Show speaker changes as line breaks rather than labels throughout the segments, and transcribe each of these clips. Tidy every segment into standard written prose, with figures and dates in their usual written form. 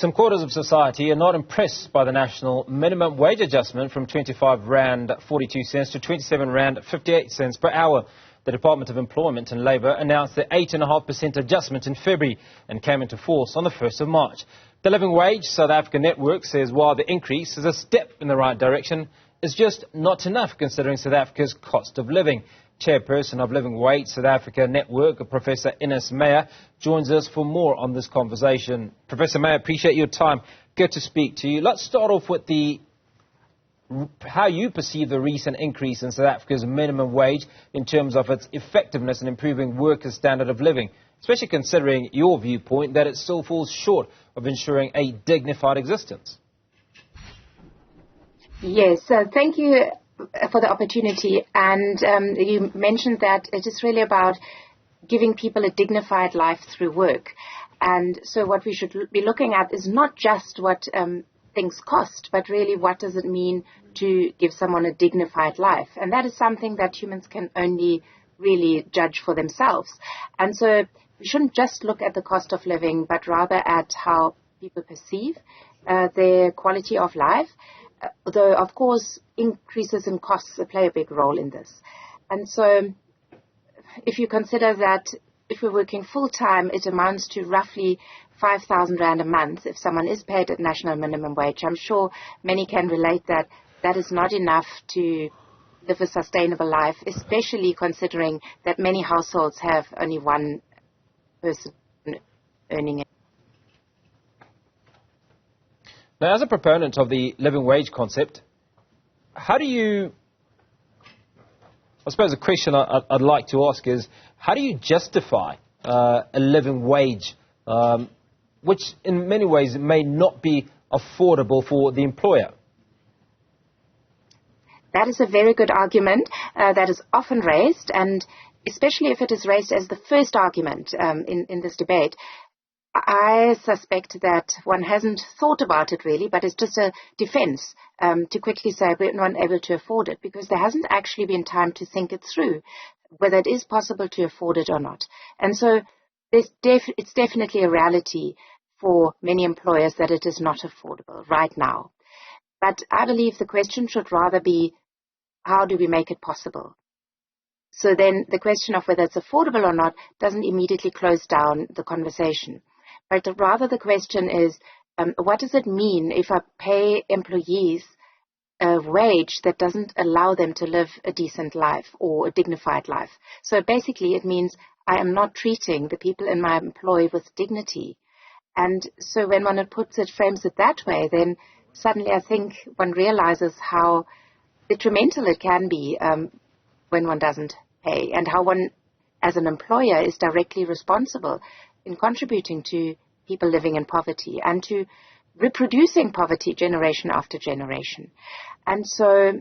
Some quarters of society are not impressed by the national minimum wage adjustment from 25 Rand 42 cents to 27 Rand 58 cents per hour. The Department of Employment and Labour announced the 8.5% adjustment in February and came into force on the 1st of March. The Living Wage South Africa network says while the increase is a step in the right direction, it's just not enough considering South Africa's cost of living. Chairperson of Living Wage South Africa network, Professor Ines Meyer, joins us for more on this conversation. Professor Meyer, appreciate your time. Good to speak to you. Let's start off with how you perceive the recent increase in South Africa's minimum wage in terms of its effectiveness in improving workers' standard of living, especially considering your viewpoint that it still falls short of ensuring a dignified existence.
Yes, thank you for the opportunity. And you mentioned that it is really about giving people a dignified life through work. And so what we should be looking at is not just what things cost, but really what does it mean to give someone a dignified life. And that is something that humans can only really judge for themselves. And so we shouldn't just look at the cost of living, but rather at how people perceive their quality of life. Though, of course, increases in costs play a big role in this. And so if you consider that if we're working full-time, it amounts to roughly 5,000 Rand a month if someone is paid at national minimum wage. I'm sure many can relate that that is not enough to live a sustainable life, especially considering that many households have only one person earning it.
Now, as a proponent of the living wage concept, how do you, I suppose the question I'd like to ask is, how do you justify a living wage, which in many ways may not be affordable for the employer?
That is a very good argument that is often raised, and especially if it is raised as the first argument in this debate. I suspect that one hasn't thought about it really, but it's just a defense to quickly say we're not able to afford it, because there hasn't actually been time to think it through, whether it is possible to afford it or not. And so it's definitely a reality for many employers that it is not affordable right now. But I believe the question should rather be, how do we make it possible? So then the question of whether it's affordable or not doesn't immediately close down the conversation. But rather the question is, what does it mean if I pay employees a wage that doesn't allow them to live a decent life or a dignified life? So basically it means I am not treating the people in my employ with dignity. And so when one frames it that way, then suddenly I think one realizes how detrimental it can be when one doesn't pay, and how one as an employer is directly responsible in contributing to people living in poverty and to reproducing poverty generation after generation. And so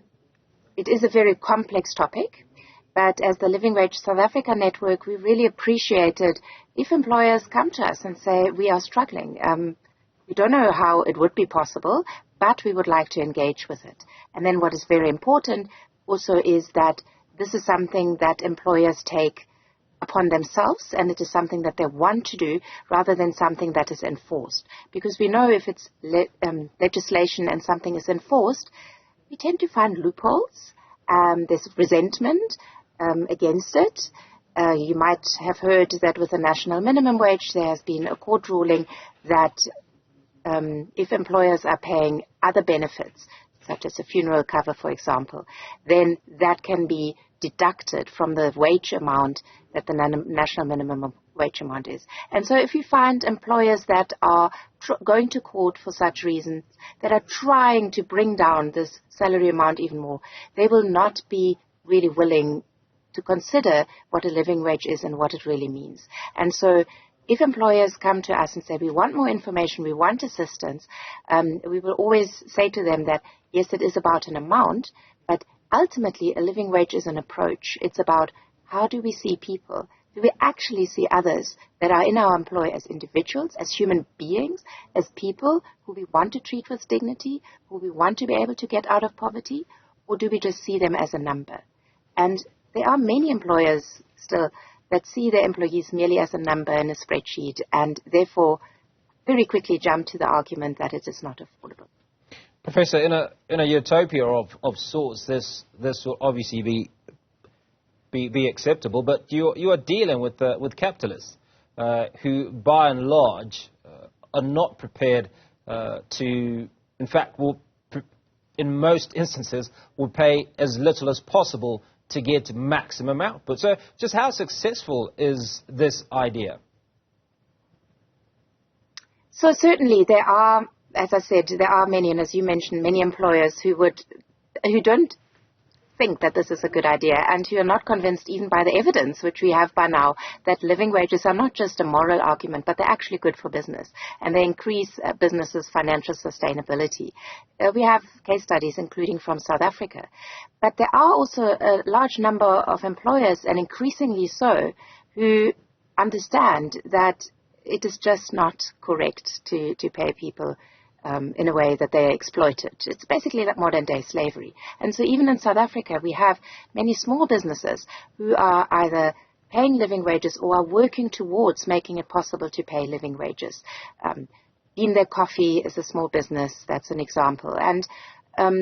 it is a very complex topic, but as the Living Wage South Africa network, we really appreciate it if employers come to us and say, we are struggling. We don't know how it would be possible, but we would like to engage with it. And then what is very important also is that this is something that employers take upon themselves, and it is something that they want to do rather than something that is enforced. Because we know if it's legislation and something is enforced, we tend to find loopholes. There's resentment against it. You might have heard that with the national minimum wage, there has been a court ruling that if employers are paying other benefits, such as a funeral cover, for example, then that can be deducted from the wage amount that the national minimum wage amount is. And so if you find employers that are going to court for such reasons, that are trying to bring down this salary amount even more, they will not be really willing to consider what a living wage is and what it really means. And so if employers come to us and say, we want more information, we want assistance, we will always say to them that, yes, it is about an amount, but ultimately a living wage is an approach. It's about how do we see people? Do we actually see others that are in our employ as individuals, as human beings, as people who we want to treat with dignity, who we want to be able to get out of poverty, or do we just see them as a number? And there are many employers still that see their employees merely as a number in a spreadsheet and therefore very quickly jump to the argument that it is not affordable.
Professor, in a utopia of sorts, this will obviously be acceptable, but you are dealing with capitalists who, by and large, are not prepared to, in fact, in most instances, will pay as little as possible to get maximum output. So, just how successful is this idea?
So certainly there are, as I said, there are many, and as you mentioned, many employers who don't think that this is a good idea and who are not convinced even by the evidence, which we have by now, that living wages are not just a moral argument, but they're actually good for business, and they increase businesses' financial sustainability. We have case studies, including from South Africa. But there are also a large number of employers, and increasingly so, who understand that it is just not correct to pay people in a way that they're exploited. It's basically like modern-day slavery. And so even in South Africa, we have many small businesses who are either paying living wages or are working towards making it possible to pay living wages. Bean Their Coffee is a small business. That's an example. And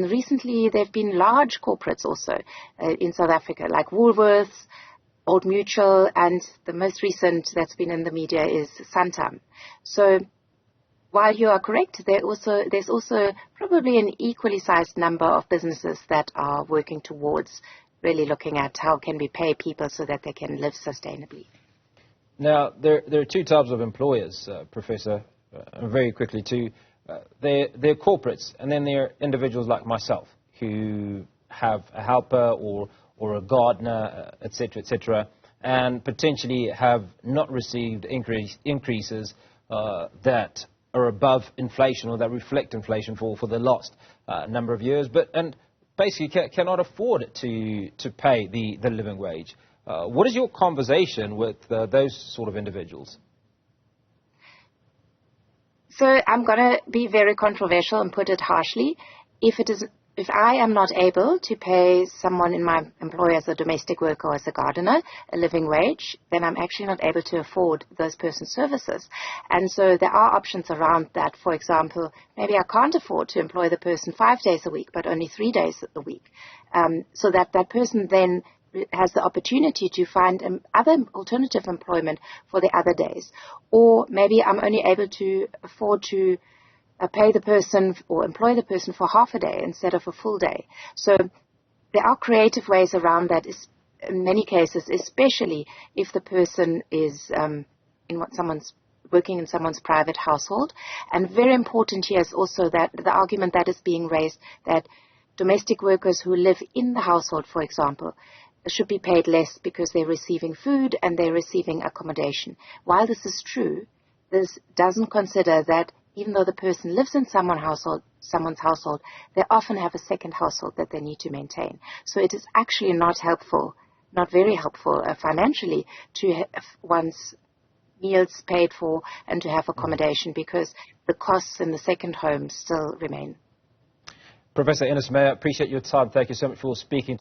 recently, there have been large corporates also in South Africa, like Woolworths, Old Mutual, and the most recent that's been in the media is Santam. So while you are correct, there's also probably an equally sized number of businesses that are working towards really looking at how can we pay people so that they can live sustainably.
Now, there are two types of employers, Professor, very quickly too. They're corporates, and then there are individuals like myself who have a helper or a gardener, etc., and potentially have not received increases that are above inflation or that reflect inflation for the last number of years, and basically cannot afford to pay the living wage. What is your conversation with those sort of individuals?
So I'm going to be very controversial and put it harshly. If I am not able to pay someone in my employ as a domestic worker or as a gardener a living wage, then I'm actually not able to afford those person's services. And so there are options around that. For example, maybe I can't afford to employ the person 5 days a week, but only 3 days a week. So that person then has the opportunity to find other alternative employment for the other days. Or maybe I'm only able to afford to pay the person or employ the person for half a day instead of a full day. So there are creative ways around that, in many cases, especially if the person is working in someone's private household. And very important here is also that the argument that is being raised that domestic workers who live in the household, for example, should be paid less because they're receiving food and they're receiving accommodation. While this is true, this doesn't consider that even though the person lives in someone's household, they often have a second household that they need to maintain. So it is actually not very helpful financially to have one's meals paid for and to have accommodation because the costs in the second home still remain.
Professor Ines Meyer, appreciate your time. Thank you so much for speaking.